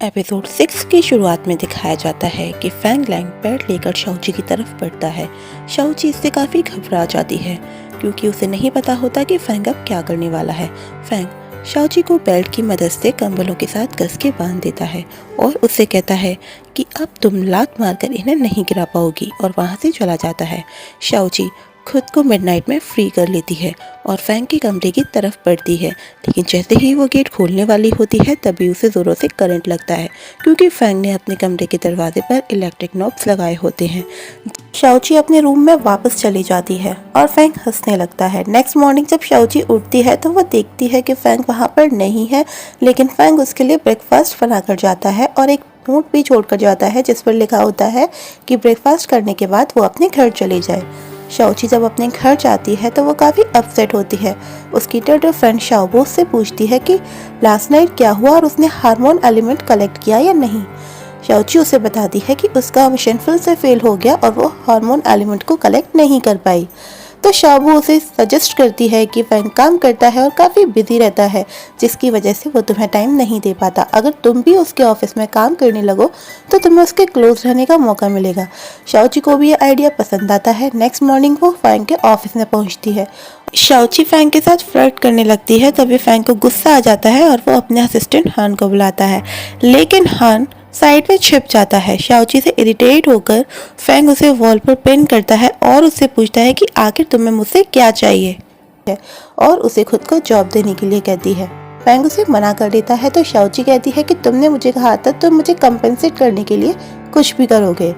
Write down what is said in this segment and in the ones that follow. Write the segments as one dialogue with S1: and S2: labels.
S1: Episode 6 की शुरुआत में दिखाया जाता है कि फैंग लैंग पैड लेकर शाओची की तरफ बढ़ता है। शाओची इससे काफ़ी घबरा जाती है क्योंकि उसे नहीं पता होता कि फैंग अब क्या करने वाला है। फैंग शाओची को बेल्ट की मदद से कंबलों के साथ कस के बांध देता है और उससे कहता है कि अब तुम लात मारकर इन्हें नहीं गिरा पाओगी, और वहाँ से चला जाता है। शाओची खुद को मिडनाइट में फ्री कर लेती है और फैंग के कमरे की तरफ बढ़ती है, लेकिन जैसे ही वो गेट खोलने वाली होती है तभी उसे ज़ोरों से करंट लगता है क्योंकि फैंग ने अपने कमरे के दरवाजे पर इलेक्ट्रिक नॉब्स लगाए होते हैं। शाओची अपने रूम में वापस चली जाती है और फैंग हंसने लगता है। नेक्स्ट मॉर्निंग जब शाओची उठती है तो वो देखती है कि फैंग वहाँ पर नहीं है, लेकिन फैंग उसके लिए ब्रेकफास्ट बनाकर जाता है और एक नोट भी छोड़कर जाता है जिस पर लिखा होता है कि ब्रेकफास्ट करने के बाद वो अपने घर चले जाए। शाओची जब अपने घर जाती है तो वो काफ़ी अपसेट होती है। उसकी टर्टल फ्रेंड शाओबो उससे पूछती है कि लास्ट नाइट क्या हुआ और उसने हार्मोन एलिमेंट कलेक्ट किया या नहीं। शाओची उसे बताती है कि उसका मिशन फिर से फेल हो गया और वो हार्मोन एलिमेंट को कलेक्ट नहीं कर पाई। तो शाओबो उसे सजेस्ट करती है कि फैंग काम करता है और काफ़ी बिजी रहता है, जिसकी वजह से वो तुम्हें टाइम नहीं दे पाता। अगर तुम भी उसके ऑफिस में काम करने लगो तो तुम्हें उसके क्लोज रहने का मौका मिलेगा। शाओची को भी ये आइडिया पसंद आता है। नेक्स्ट मॉर्निंग वो फैंग के ऑफिस में पहुंचती है। शाओची फैंग के साथ फ्लर्ट करने लगती है, तभी फैंग को गुस्सा आ जाता है और वो अपने असिस्टेंट हान को बुलाता है, लेकिन हान साइड में छिप जाता है। शाओची से इरिटेट होकर फैंग उसे वॉल पर पिन करता है और उससे पूछता है कि आखिर तुम्हें मुझसे क्या चाहिए, और उसे खुद को जॉब देने के लिए कहती है। फैंग उसे मना कर देता है तो शाओची कहती है कि तुमने मुझे कहा था तुम मुझे कंपेंसेट करने के लिए कुछ भी करोगे।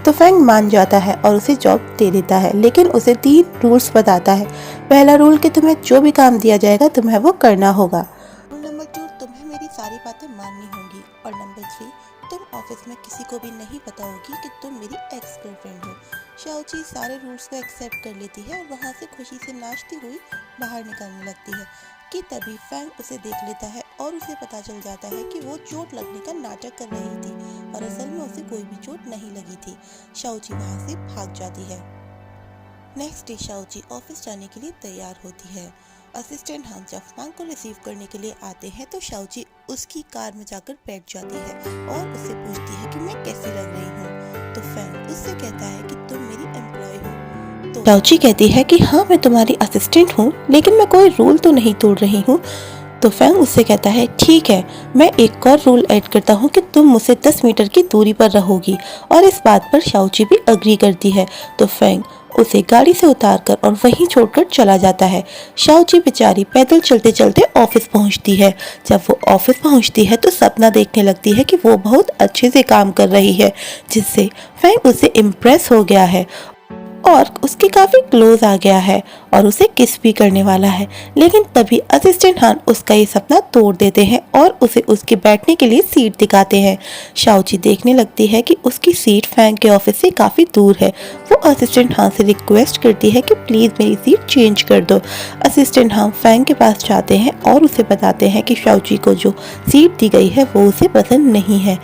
S1: तो फैंग मान जाता है और उसे जॉब दे देता है, लेकिन उसे 3 रूल्स बताता है। पहला रूल कि तुम्हें जो भी काम दिया जाएगा तुम्हें वो करना होगा। रूल नंबर 2, तुम्हें मेरी सारी बातें माननी होंगी। और नंबर 3, तुम ऑफिस में किसी को भी नहीं पता होगी कि तुम मेरी एक्स गर्लफ्रेंड हो। शाओची सारे रूल्स को एक्सेप्ट कर लेती है और वहाँ से खुशी से नाचती हुई बाहर निकलने लगती है कि तभी फैंग उसे देख लेता है और उसे पता चल जाता है कि वो चोट लगने का नाटक कर रही थी और असल में उसे कोई भी चोट नहीं लगी थी। शाओची वहाँ से भाग जाती है। नेक्स्ट डे शाओची ऑफिस जाने के लिए तैयार होती है। असिस्टेंट हान जब फैंग को रिसीव करने के लिए आते हैं तो शाओची उसकी कार में जाकर बैठ जाती है और उससे पूछती है कि मैं कैसी लग रही हूँ। तो फैंग उससे कहता है कि तुम मेरी एम्प्लॉय हो। तो शाओची कहती है कि हाँ मैं तुम्हारी असिस्टेंट हूँ, लेकिन मैं कोई रूल तो नहीं तोड़ रही हूँ। तो फैंग उससे कहता है ठीक है, मैं एक और रूल ऐड करता हूँ कि तुम मुझसे 10 मीटर की दूरी पर रहोगी, और इस बात पर शाओची भी अग्री करती है। तो फैंग उसे गाड़ी से उतारकर और वहीं छोड़कर चला जाता है। शाओची बेचारी पैदल चलते चलते ऑफिस पहुंचती है। जब वो ऑफिस पहुंचती है तो सपना देखने लगती है कि वो बहुत अच्छे से काम कर रही है, जिससे फैंग उससे इम्प्रेस हो गया है और उसके काफ़ी क्लोज आ गया है और उसे किस भी करने वाला है। लेकिन तभी असिस्टेंट हान उसका ये सपना तोड़ देते हैं और उसे उसके बैठने के लिए सीट दिखाते हैं। शाओची देखने लगती है कि उसकी सीट फैंग के ऑफिस से काफ़ी दूर है। वो असिस्टेंट हान से रिक्वेस्ट करती है कि प्लीज़ मेरी सीट चेंज कर दो। असिस्टेंट हान फैंग के पास जाते हैं और उसे बताते हैं कि शाओची को जो सीट दी गई है वो उसे पसंद नहीं है।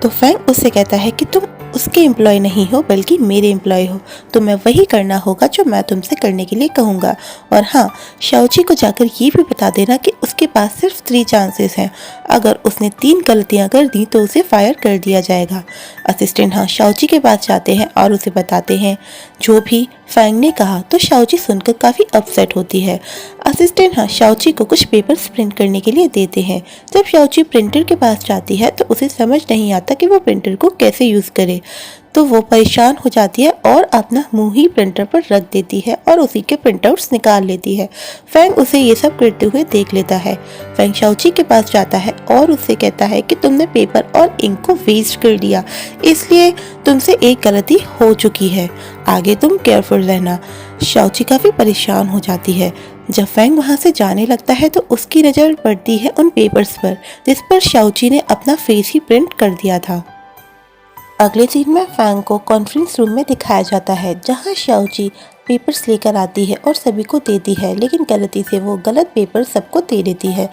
S1: तो फैंग उससे कहता है कि तुम उसके एम्प्लॉय नहीं हो बल्कि मेरे एम्प्लॉय हो, तो मैं वही करना होगा जो मैं तुमसे करने के लिए कहूँगा। और हाँ, शाओची को जाकर ये भी बता देना कि उसके पास सिर्फ 3 चांसेस हैं। अगर उसने 3 गलतियाँ कर दी तो उसे फायर कर दिया जाएगा। असिस्टेंट हाँ शाओची के पास जाते हैं और उसे बताते हैं जो भी फैंग ने कहा। तो शाओची सुनकर काफ़ी अपसेट होती है। असिस्टेंट हाँ शाओची को कुछ पेपर्स प्रिंट करने के लिए देते हैं। जब शाओची प्रिंटर के पास जाती है तो उसे समझ नहीं आता कि वो प्रिंटर को कैसे यूज़ करे, तो वो परेशान हो जाती है और अपना मुंह ही प्रिंटर पर रख देती है और उसी के प्रिंटआउट्स निकाल लेती है। फैंग उसे ये सब करते हुए देख लेता है। फैंग शाओची के पास जाता है और उससे कहता है कि तुमने पेपर और इंक को वेस्ट कर दिया, इसलिए तुमसे एक गलती हो चुकी है, आगे तुम केयरफुल रहना। शाओची काफ़ी परेशान हो जाती है। जब फैंग वहाँ से जाने लगता है तो उसकी नज़र पड़ती है उन पेपर्स पर जिस पर शाओची ने अपना फेस ही प्रिंट कर दिया था। अगले सीन में फैंग को कॉन्फ्रेंस रूम में दिखाया जाता है, जहां शाओची पेपर्स लेकर आती है और सभी को देती है, लेकिन गलती से वो गलत पेपर सबको दे देती है।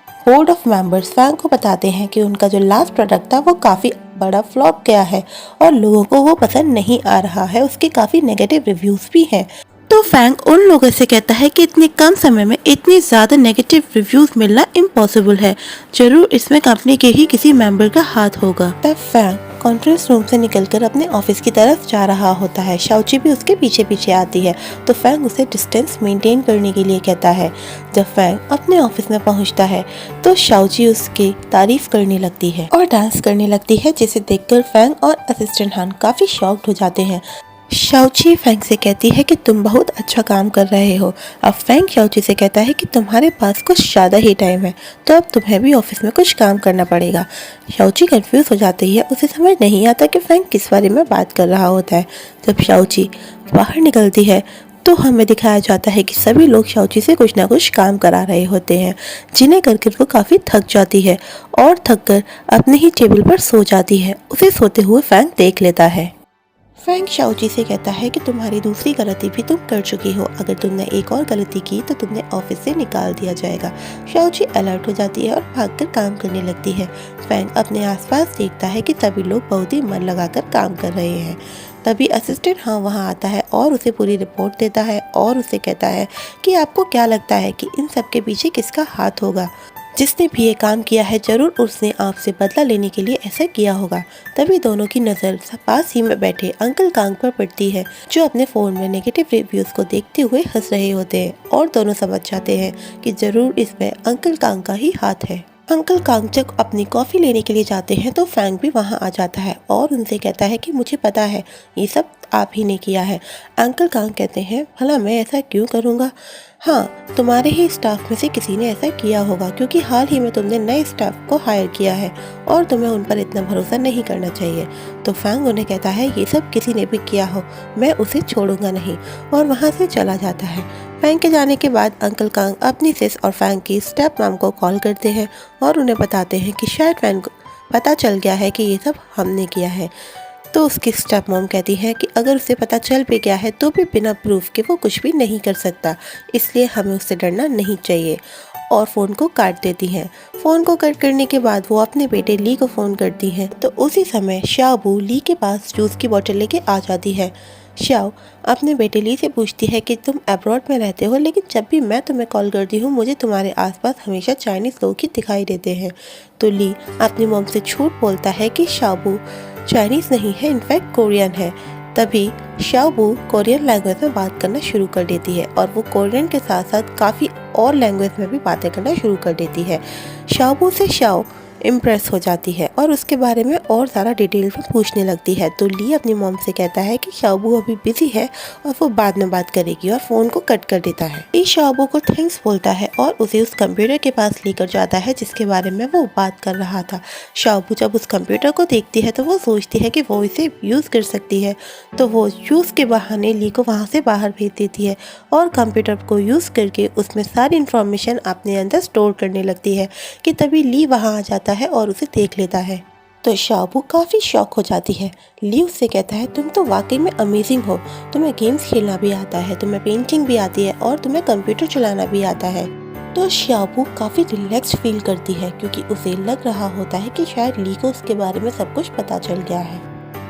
S1: बोर्ड ऑफ मेंबर्स फैंग को बताते हैं कि उनका जो लास्ट प्रोडक्ट था वो काफ़ी बड़ा फ्लॉप गया है और लोगों को वो पसंद नहीं आ रहा है, उसके काफ़ी नेगेटिव रिव्यूज़ भी हैं। तो फैंग उन लोगों से कहता है कि इतने कम समय में इतनी ज़्यादा नेगेटिव रिव्यूज मिलना इम्पॉसिबल है, जरूर इसमें कंपनी के ही किसी मेंबर का हाथ होगा। तब फैंग कॉन्फ्रेंस रूम से निकलकर अपने ऑफिस की तरफ जा रहा होता है। शाओची भी उसके पीछे पीछे आती है, तो फैंग उसे डिस्टेंस मेंटेन करने के लिए कहता है। जब फैंग अपने ऑफिस में पहुंचता है तो शाओची उसकी तारीफ करने लगती है और डांस करने लगती है, जिसे देखकर फैंग और असिस्टेंट हान काफी शॉक्ड हो जाते हैं। शाओची फैंग से कहती है कि तुम बहुत अच्छा काम कर रहे हो। अब फैंग शाओची से कहता है कि तुम्हारे पास कुछ ज़्यादा ही टाइम है, तो अब तुम्हें भी ऑफिस में कुछ काम करना पड़ेगा। शाओची कंफ्यूज हो जाती है, उसे समझ नहीं आता कि फैंग किस बारे में बात कर रहा होता है। जब शाओची बाहर निकलती है तो हमें दिखाया जाता है कि सभी लोग शाओची से कुछ ना कुछ काम करा रहे होते हैं, जिन्हें करके वो काफ़ी थक जाती है और थक कर अपने ही टेबल पर सो जाती है। उसे सोते हुए फैंग देख लेता है। फैंग शाओची से कहता है कि तुम्हारी दूसरी गलती भी तुम कर चुकी हो, अगर तुमने एक और गलती की तो तुम्हें ऑफिस से निकाल दिया जाएगा। शाओची अलर्ट हो जाती है और भागकर काम करने लगती है। फैंग अपने आसपास देखता है कि सभी लोग बहुत ही मन लगाकर काम कर रहे हैं। तभी असिस्टेंट वहाँ आता है और उसे पूरी रिपोर्ट देता है और उसे कहता है कि आपको क्या लगता है कि इन सब के पीछे किसका हाथ होगा। जिसने भी ये काम किया है जरूर उसने आपसे बदला लेने के लिए ऐसा किया होगा। तभी दोनों की नज़र पास ही में बैठे अंकल कांग पर पड़ती है, जो अपने फ़ोन में नेगेटिव रिव्यूज़ को देखते हुए हंस रहे होते हैं और दोनों समझ जाते हैं कि ज़रूर इसमें अंकल कांग का ही हाथ है। अंकल कांग जब अपनी कॉफ़ी लेने के लिए जाते हैं तो फैंग भी वहाँ आ जाता है और उनसे कहता है कि मुझे पता है ये सब आप ही ने किया है। अंकल कांग कहते हैं भला मैं ऐसा क्यों करूँगा, हाँ तुम्हारे ही स्टाफ में से किसी ने ऐसा किया होगा, क्योंकि हाल ही में तुमने नए स्टाफ को हायर किया है और तुम्हें उन पर इतना भरोसा नहीं करना चाहिए। तो फैंग उन्हें कहता है ये सब किसी ने भी किया हो मैं उसे छोड़ूंगा नहीं, और वहाँ से चला जाता है। फैंग के जाने के बाद अंकल कांग अपनी सिस और फैंग की स्टेप मॉम को कॉल करते हैं और उन्हें बताते हैं कि शायद फैंग को पता चल गया है कि ये सब हमने किया है। तो उसकी स्टेप मॉम कहती है कि अगर उसे पता चल भी गया है तो भी बिना प्रूफ के वो कुछ भी नहीं कर सकता, इसलिए हमें उससे डरना नहीं चाहिए, और फ़ोन को काट देती हैं। फ़ोन को कट करने के बाद वो अपने बेटे ली को फ़ोन करती हैं, तो उसी समय शाओबू ली के पास जूस की बोतल लेके आ जाती है। शाओ अपने बेटे ली से पूछती है कि तुम अब्रॉड में रहते हो, लेकिन जब भी मैं तुम्हें कॉल करती हूँ मुझे तुम्हारे आसपास हमेशा चाइनीज़ लोग ही दिखाई देते हैं। तो ली अपनी मॉम से झूठ बोलता है कि शाओबू चाइनीज़ नहीं है, इनफैक्ट कोरियन है। तभी शाओबू कोरियन लैंग्वेज में बात करना शुरू कर देती है और वो कोरियन के साथ साथ काफ़ी और लैंग्वेज में भी बातें करना शुरू कर देती है। शाओबू से शाओ इम्प्रेस हो जाती है और उसके बारे में और ज़्यादा डिटेल में पूछने लगती है। तो ली अपनी मॉम से कहता है कि शाओबू अभी बिजी है और वो बाद में बात करेगी, और फ़ोन को कट कर देता है। ली शाओबू को थैंक्स बोलता है और उसे उस कंप्यूटर के पास लेकर जाता है जिसके बारे में वो बात कर रहा था। शाओबू जब उस कंप्यूटर को देखती है तो वो सोचती है कि वो इसे यूज़ कर सकती है, तो वो यूज़ के बहाने ली को वहाँ से बाहर भेज देती है और कंप्यूटर को यूज़ करके उसमें सारी इन्फॉर्मेशन अपने अंदर स्टोर करने लगती है कि तभी ली वहाँ आ जाता है और उसे देख लेता है। तो शाओबू काफ़ी शॉक हो जाती है। ली उससे कहता है तुम तो वाकई में अमेजिंग हो, तुम्हें गेम्स खेलना भी आता है, तुम्हें पेंटिंग भी आती है और तुम्हें कंप्यूटर चलाना भी आता है। तो शाओबू काफ़ी रिलैक्स फील करती है क्योंकि उसे लग रहा होता है कि शायद ली को उसके बारे में सब कुछ पता चल गया है।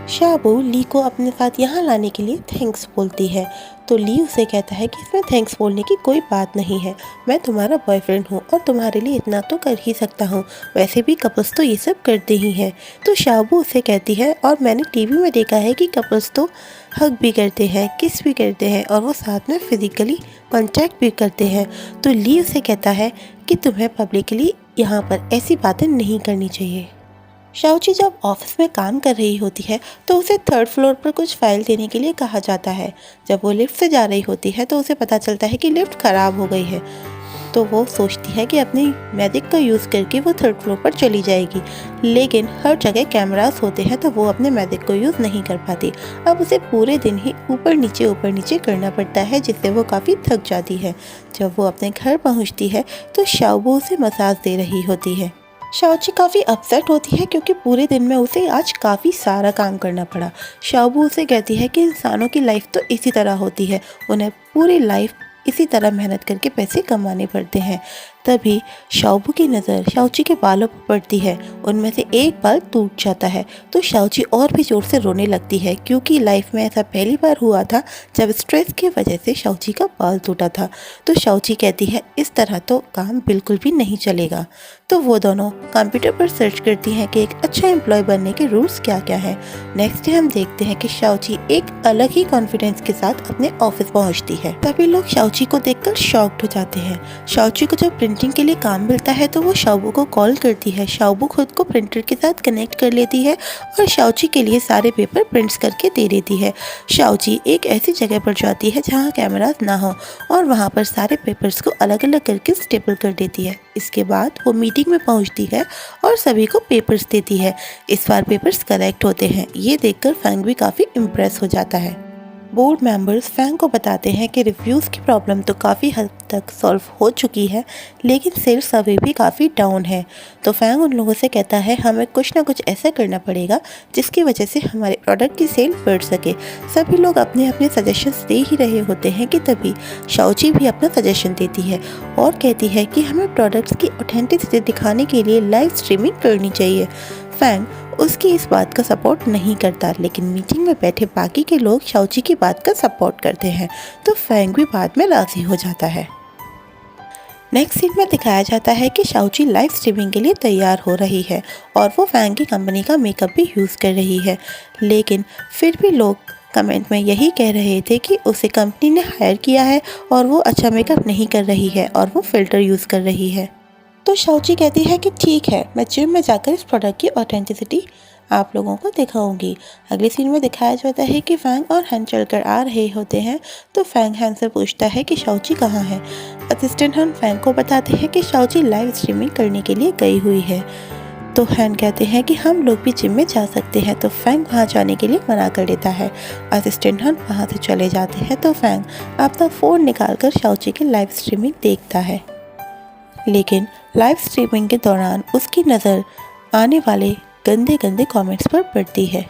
S1: शाओबू ली को अपने साथ यहाँ लाने के लिए थैंक्स बोलती है। तो ली उसे कहता है कि इसमें थैंक्स बोलने की कोई बात नहीं है, मैं तुम्हारा बॉयफ्रेंड हूँ और तुम्हारे लिए इतना तो कर ही सकता हूँ, वैसे भी कपल्स तो ये सब करते ही हैं। तो शाओबू उसे कहती है और मैंने टीवी में देखा है कि कपल्स तो हग भी करते हैं, किस भी करते हैं और वो साथ में फिजिकली कॉन्टैक्ट भी करते हैं। तो ली उसे कहता है कि तुम्हें पब्लिकली यहाँ पर ऐसी बातें नहीं करनी चाहिए। शाओची जब ऑफिस में काम कर रही होती है तो उसे थर्ड फ्लोर पर कुछ फाइल देने के लिए कहा जाता है। जब वो लिफ्ट से जा रही होती है तो उसे पता चलता है कि लिफ्ट ख़राब हो गई है, तो वो सोचती है कि अपनी मैजिक का यूज़ करके वो थर्ड फ्लोर पर चली जाएगी, लेकिन हर जगह कैमरास होते हैं तो वो अपने मैजिक को यूज़ नहीं कर पाती। अब उसे पूरे दिन ही ऊपर नीचे करना पड़ता है, जिससे वो काफ़ी थक जाती है। जब वो अपने घर पहुँचती है तो शाओबू उसे मसाज दे रही होती है। शाओची काफ़ी अपसेट होती है क्योंकि पूरे दिन में उसे आज काफ़ी सारा काम करना पड़ा। शाओबू उसे कहती है कि इंसानों की लाइफ तो इसी तरह होती है, उन्हें पूरी लाइफ इसी तरह मेहनत करके पैसे कमाने पड़ते हैं। तभी शाओबू की नज़र शाओची के बालों पर पड़ती है। उनमें से एक बाल टूट जाता है तो शाओची और भी ज़ोर से रोने लगती है, क्योंकि लाइफ में ऐसा पहली बार हुआ था जब स्ट्रेस की वजह से शाओची का बाल टूटा था। तो शाओची कहती है इस तरह तो काम बिल्कुल भी नहीं चलेगा। तो वो दोनों कंप्यूटर पर सर्च करती हैं कि एक अच्छा एम्प्लॉय बनने के रूल्स क्या क्या हैं। नेक्स्ट डे हम देखते हैं कि शाओची एक अलग ही कॉन्फिडेंस के साथ अपने ऑफिस पहुंचती है। सभी लोग शाओची को देखकर शॉक्ड हो जाते हैं। शाओची को जब प्रिंटिंग के लिए काम मिलता है तो वो शाओबू को कॉल करती है। शाओबू खुद को प्रिंटर के साथ कनेक्ट कर लेती है और शाओची के लिए सारे पेपर प्रिंट्स करके दे देती है। शाओची एक ऐसी जगह पर जाती है जहाँ कैमरास ना हो और वहाँ पर सारे पेपर्स को अलग अलग करके स्टेपल कर देती है। इसके बाद वो मीटिंग में पहुँचती है और सभी को पेपर्स देती है। इस बार पेपर्स करेक्ट होते हैं। ये देखकर फैंग भी काफ़ी इम्प्रेस हो जाता है। बोर्ड मेंबर्स फैंग को बताते हैं कि रिव्यूज़ की प्रॉब्लम तो काफ़ी हद तक सॉल्व हो चुकी है, लेकिन सेल्स अभी भी काफ़ी डाउन है। तो फैंग उन लोगों से कहता है हमें कुछ ना कुछ ऐसा करना पड़ेगा जिसकी वजह से हमारे प्रोडक्ट की सेल बढ़ सके। सभी लोग अपने अपने सजेशंस दे ही रहे होते हैं कि तभी शाओची भी अपना सजेशन देती है और कहती है कि हमें प्रोडक्ट्स की ऑथेंटिसिटी दिखाने के लिए लाइव स्ट्रीमिंग करनी चाहिए। फैंग उसकी इस बात का सपोर्ट नहीं करता, लेकिन मीटिंग में बैठे बाकी के लोग शाओची की बात का सपोर्ट करते हैं, तो फैंग भी बाद में राज़ी हो जाता है। नेक्स्ट सीन में दिखाया जाता है कि शाओची लाइव स्ट्रीमिंग के लिए तैयार हो रही है और वो फैंग की कंपनी का मेकअप भी यूज़ कर रही है, लेकिन फिर भी लोग कमेंट में यही कह रहे थे कि उसे कंपनी ने हायर किया है और वो अच्छा मेकअप नहीं कर रही है और वो फ़िल्टर यूज़ कर रही है। तो शाओची कहती है कि ठीक है, मैं जिम में जाकर इस प्रोडक्ट की ऑथेंटिसिटी आप लोगों को दिखाऊंगी। अगले सीन में दिखाया जाता है कि फैंग और हैन चलकर आ रहे होते हैं, तो फैंग हैन से पूछता है कि शाओची कहाँ है। असिस्टेंट हैन फैंग को बताते हैं कि शाओची लाइव स्ट्रीमिंग करने के लिए गई हुई है। तो हैन कहते हैं कि हम लोग भी जिम में जा सकते हैं, तो फैंग वहाँ जाने के लिए मना कर देता है। असिस्टेंट हैन वहाँ से चले जाते हैं तो फैंग अपना फ़ोन निकालकर शाओची की लाइव स्ट्रीमिंग देखता है, लेकिन लाइव स्ट्रीमिंग के दौरान उसकी नज़र आने वाले गंदे गंदे कमेंट्स पर पड़ती है।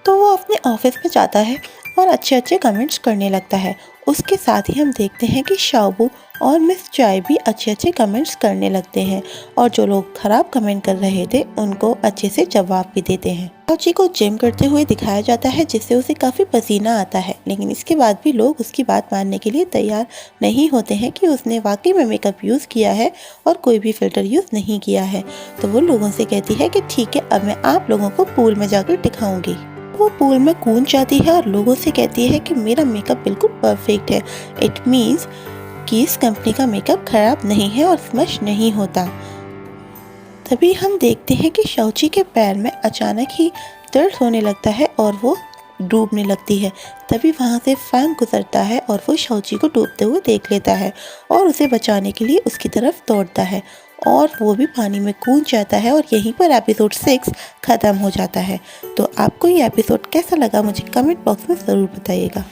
S1: तो वो अपने ऑफिस में जाता है और अच्छे अच्छे कमेंट्स करने लगता है। उसके साथ ही हम देखते हैं कि शाओबू और मिस चाय भी अच्छे अच्छे कमेंट्स करने लगते हैं और जो लोग खराब कमेंट कर रहे थे उनको अच्छे से जवाब भी देते हैं। शाओची को जिम करते हुए दिखाया जाता है, जिससे उसे काफ़ी पसीना आता है, लेकिन इसके बाद भी लोग उसकी बात मानने के लिए तैयार नहीं होते हैं कि उसने वाकई में मेकअप यूज़ किया है और कोई भी फ़िल्टर यूज़ नहीं किया है। तो वो लोगों से कहती है कि ठीक है, अब मैं आप लोगों को पूल में जाकर दिखाऊंगी। वो पूल में कूद जाती है और लोगों से कहती है कि मेरा मेकअप बिल्कुल परफेक्ट है। इट मीन्स कि इस कंपनी का मेकअप खराब नहीं है और स्मश नहीं होता। तभी हम देखते हैं कि शाओची के पैर में अचानक ही दर्द होने लगता है और वो डूबने लगती है। तभी वहाँ से फैंग गुजरता है और वो शाओची को डूबते हुए देख लेता है और उसे बचाने के लिए उसकी तरफ दौड़ता है और वो भी पानी में कूद जाता है और यहीं पर एपिसोड 6 ख़त्म हो जाता है। तो आपको ये एपिसोड कैसा लगा मुझे कमेंट बॉक्स में ज़रूर बताइएगा।